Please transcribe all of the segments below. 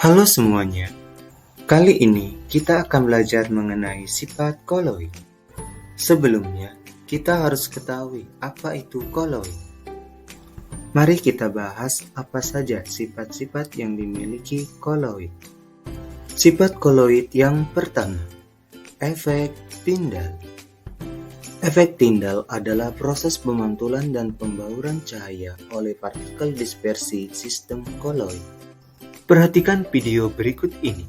Halo semuanya, kali ini kita akan belajar mengenai sifat koloid. Sebelumnya, kita harus ketahui apa itu koloid. Mari kita bahas apa saja sifat-sifat yang dimiliki koloid. Sifat koloid yang pertama, efek Tyndall. Efek Tyndall adalah proses pemantulan dan pembauran cahaya oleh partikel dispersi sistem koloid. Perhatikan video berikut ini.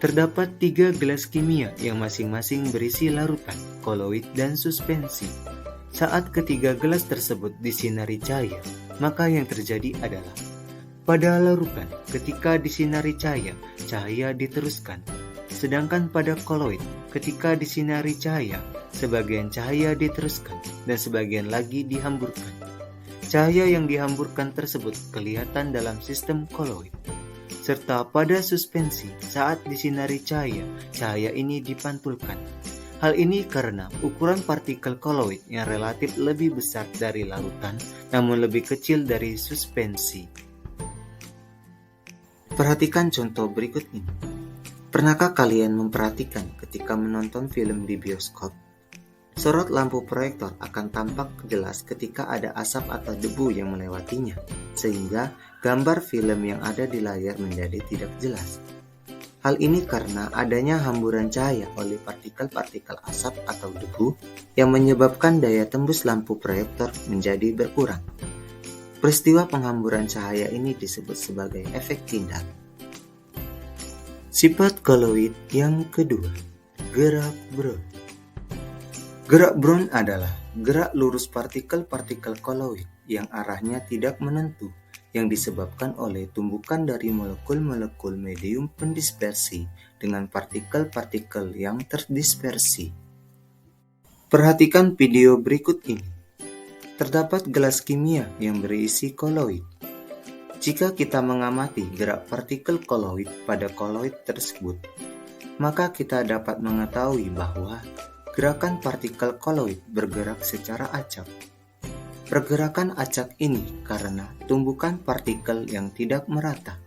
Terdapat 3 gelas kimia yang masing-masing berisi larutan, koloid, dan suspensi. Saat ketiga gelas tersebut disinari cahaya, maka yang terjadi adalah pada larutan, ketika disinari cahaya, cahaya diteruskan. Sedangkan pada koloid, ketika disinari cahaya, sebagian cahaya diteruskan dan sebagian lagi dihamburkan. Cahaya yang dihamburkan tersebut kelihatan dalam sistem koloid. Serta pada suspensi, saat disinari cahaya, cahaya ini dipantulkan. Hal ini karena ukuran partikel koloid yang relatif lebih besar dari larutan, namun lebih kecil dari suspensi. Perhatikan contoh berikut ini. Pernahkah kalian memperhatikan ketika menonton film di bioskop? Sorot lampu proyektor akan tampak jelas ketika ada asap atau debu yang melewatinya, sehingga gambar film yang ada di layar menjadi tidak jelas. Hal ini karena adanya hamburan cahaya oleh partikel-partikel asap atau debu yang menyebabkan daya tembus lampu proyektor menjadi berkurang. Peristiwa penghamburan cahaya ini disebut sebagai efek Tyndall. Sifat koloid yang kedua, gerak Brown. Gerak Brown adalah gerak lurus partikel-partikel koloid yang arahnya tidak menentu, yang disebabkan oleh tumbukan dari molekul-molekul medium pendispersi dengan partikel-partikel yang terdispersi. Perhatikan video berikut ini. Terdapat gelas kimia yang berisi koloid. Jika kita mengamati gerak partikel koloid pada koloid tersebut, maka kita dapat mengetahui bahwa gerakan partikel koloid bergerak secara acak. Pergerakan acak ini karena tumbukan partikel yang tidak merata.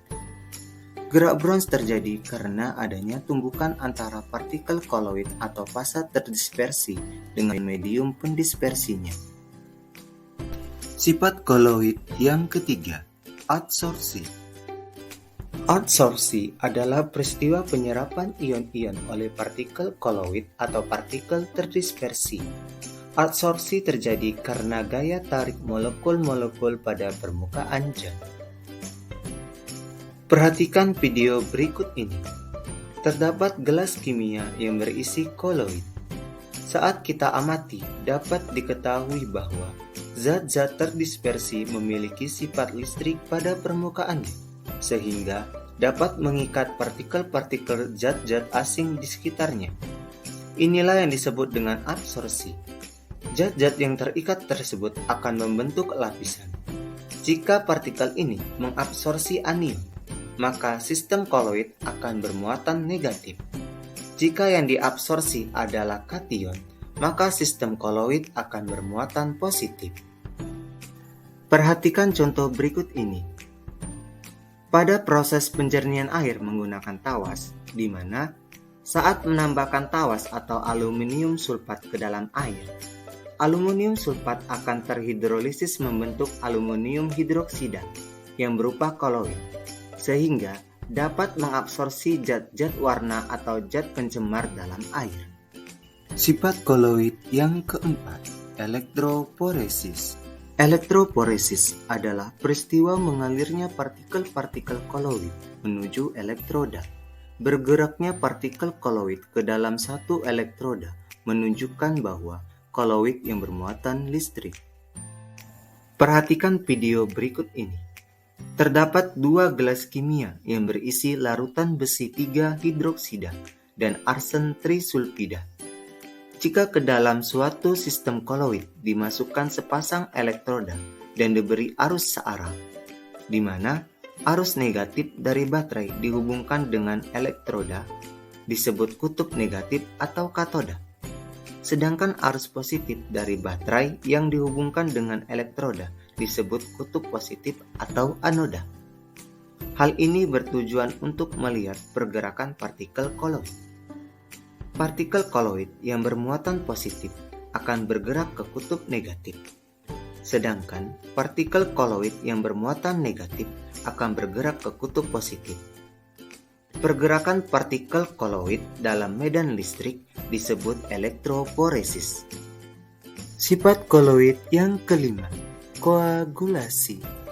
Gerak Brown terjadi karena adanya tumbukan antara partikel koloid atau fasa terdispersi dengan medium pendispersinya. Sifat koloid yang ketiga, adsorpsi. Adsorpsi adalah peristiwa penyerapan ion-ion oleh partikel koloid atau partikel terdispersi. Adsorpsi terjadi karena gaya tarik molekul-molekul pada permukaan zat. Perhatikan video berikut ini. Terdapat gelas kimia yang berisi koloid. Saat kita amati, dapat diketahui bahwa zat-zat terdispersi memiliki sifat listrik pada permukaannya, sehingga dapat mengikat partikel-partikel zat-zat asing di sekitarnya. Inilah yang disebut dengan adsorpsi. Zat-zat yang terikat tersebut akan membentuk lapisan. Jika partikel ini mengabsorpsi anion, maka sistem koloid akan bermuatan negatif. Jika yang diabsorpsi adalah kation, maka sistem koloid akan bermuatan positif. Perhatikan contoh berikut ini. Pada proses penjernihan air menggunakan tawas, di mana saat menambahkan tawas atau aluminium sulfat ke dalam air, aluminium sulfat akan terhidrolisis membentuk aluminium hidroksida yang berupa koloid, sehingga dapat mengabsorpsi zat-zat warna atau zat pencemar dalam air. Sifat koloid yang keempat, elektroforesis. Elektroforesis adalah peristiwa mengalirnya partikel-partikel koloid menuju elektroda. Bergeraknya partikel koloid ke dalam satu elektroda menunjukkan bahwa koloid yang bermuatan listrik. Perhatikan video berikut ini. Terdapat 2 gelas kimia yang berisi larutan besi 3 hidroksida dan arsen trisulfida. Jika ke dalam suatu sistem koloid dimasukkan sepasang elektroda dan diberi arus searah, di mana arus negatif dari baterai dihubungkan dengan elektroda, disebut kutub negatif atau katoda. Sedangkan arus positif dari baterai yang dihubungkan dengan elektroda disebut kutub positif atau anoda. Hal ini bertujuan untuk melihat pergerakan partikel koloid. Partikel koloid yang bermuatan positif akan bergerak ke kutub negatif, sedangkan partikel koloid yang bermuatan negatif akan bergerak ke kutub positif. Pergerakan partikel koloid dalam medan listrik disebut elektroforesis. Sifat koloid yang kelima, koagulasi.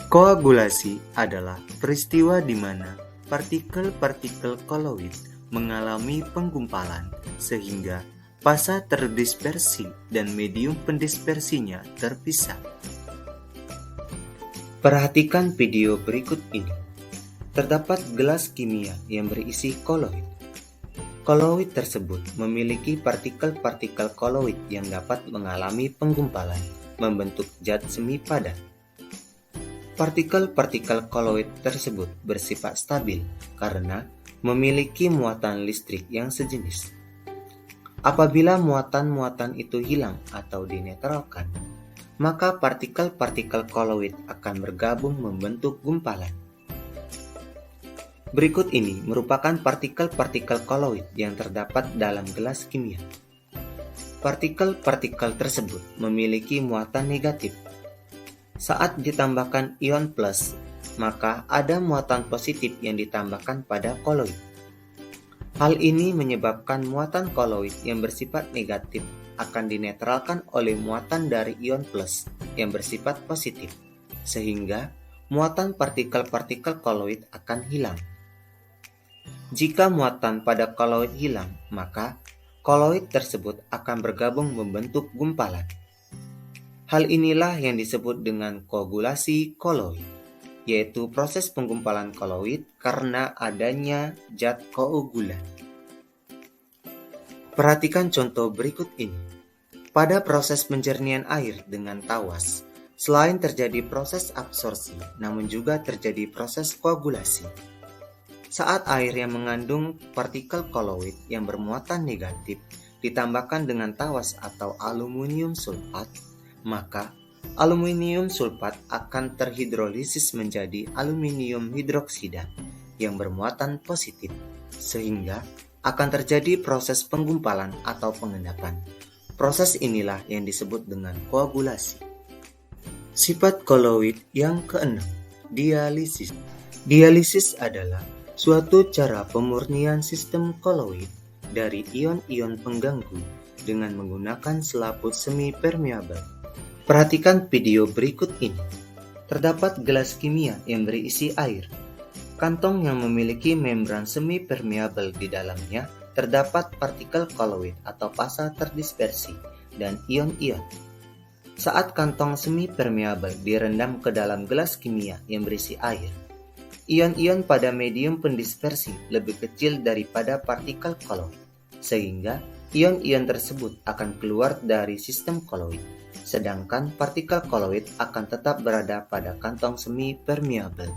Koagulasi adalah peristiwa di mana partikel-partikel koloid mengalami penggumpalan sehingga pasa terdispersi dan medium pendispersinya terpisah. Perhatikan video berikut ini. Terdapat gelas kimia yang berisi koloid. Koloid tersebut memiliki partikel-partikel koloid yang dapat mengalami penggumpalan, membentuk zat semi padat. Partikel-partikel koloid tersebut bersifat stabil karena memiliki muatan listrik yang sejenis. Apabila muatan-muatan itu hilang atau dinetralkan, maka partikel-partikel koloid akan bergabung membentuk gumpalan. Berikut ini merupakan partikel-partikel koloid yang terdapat dalam gelas kimia. Partikel-partikel tersebut memiliki muatan negatif. Saat ditambahkan ion plus, maka ada muatan positif yang ditambahkan pada koloid. Hal ini menyebabkan muatan koloid yang bersifat negatif akan dinetralkan oleh muatan dari ion plus yang bersifat positif, sehingga muatan partikel-partikel koloid akan hilang. Jika muatan pada koloid hilang, maka koloid tersebut akan bergabung membentuk gumpalan. Hal inilah yang disebut dengan koagulasi koloid, yaitu proses penggumpalan koloid karena adanya zat koagulan. Perhatikan contoh berikut ini. Pada proses penjernihan air dengan tawas, selain terjadi proses absorpsi, namun juga terjadi proses koagulasi. Saat air yang mengandung partikel koloid yang bermuatan negatif ditambahkan dengan tawas atau aluminium sulfat, maka aluminium sulfat akan terhidrolisis menjadi aluminium hidroksida yang bermuatan positif, sehingga akan terjadi proses penggumpalan atau pengendapan. Proses inilah yang disebut dengan koagulasi. Sifat koloid yang keenam, dialisis. Dialisis adalah suatu cara pemurnian sistem koloid dari ion-ion pengganggu dengan menggunakan selaput semi permeabel. Perhatikan video berikut ini. Terdapat gelas kimia yang berisi air. Kantong yang memiliki membran semi permeabel di dalamnya terdapat partikel koloid atau pasa terdispersi dan ion-ion. Saat kantong semi permeabel direndam ke dalam gelas kimia yang berisi air, ion-ion pada medium pendispersi lebih kecil daripada partikel koloid, sehingga ion-ion tersebut akan keluar dari sistem koloid, sedangkan partikel koloid akan tetap berada pada kantong semi permeabel.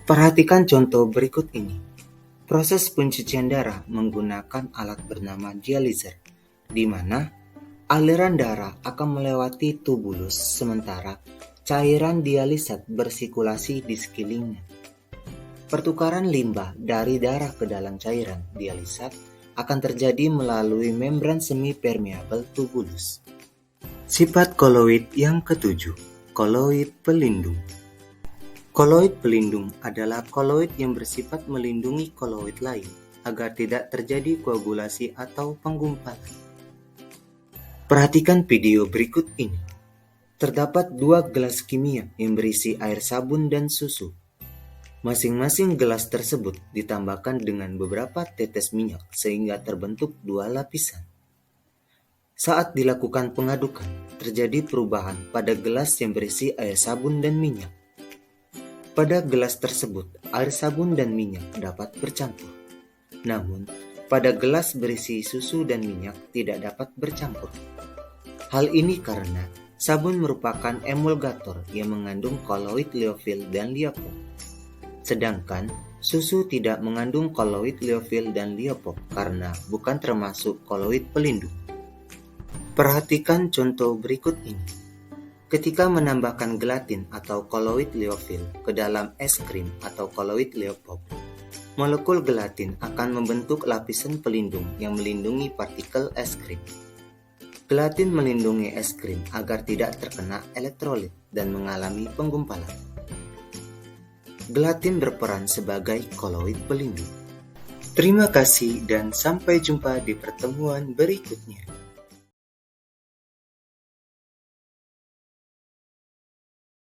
Perhatikan contoh berikut ini. Proses pencucian darah menggunakan alat bernama dialyzer, di mana aliran darah akan melewati tubulus sementara cairan dialisat bersirkulasi di sekelilingnya. Pertukaran limbah dari darah ke dalam cairan dialisat akan terjadi melalui membran semi permeabel tubulus. Sifat koloid yang ketujuh, koloid pelindung. Koloid pelindung adalah koloid yang bersifat melindungi koloid lain agar tidak terjadi koagulasi atau penggumpalan. Perhatikan video berikut ini. Terdapat dua gelas kimia yang berisi air sabun dan susu. Masing-masing gelas tersebut ditambahkan dengan beberapa tetes minyak sehingga terbentuk dua lapisan. Saat dilakukan pengadukan, terjadi perubahan pada gelas yang berisi air sabun dan minyak. Pada gelas tersebut, air sabun dan minyak dapat bercampur. Namun, pada gelas berisi susu dan minyak tidak dapat bercampur. Hal ini karena sabun merupakan emulgator yang mengandung koloid liofil dan liopop. Sedangkan susu tidak mengandung koloid liofil dan liopop karena bukan termasuk koloid pelindung. Perhatikan contoh berikut ini. Ketika menambahkan gelatin atau koloid liofil ke dalam es krim atau koloid leopop, molekul gelatin akan membentuk lapisan pelindung yang melindungi partikel es krim. Gelatin melindungi es krim agar tidak terkena elektrolit dan mengalami penggumpalan. Gelatin berperan sebagai koloid pelindung. Terima kasih dan sampai jumpa di pertemuan berikutnya.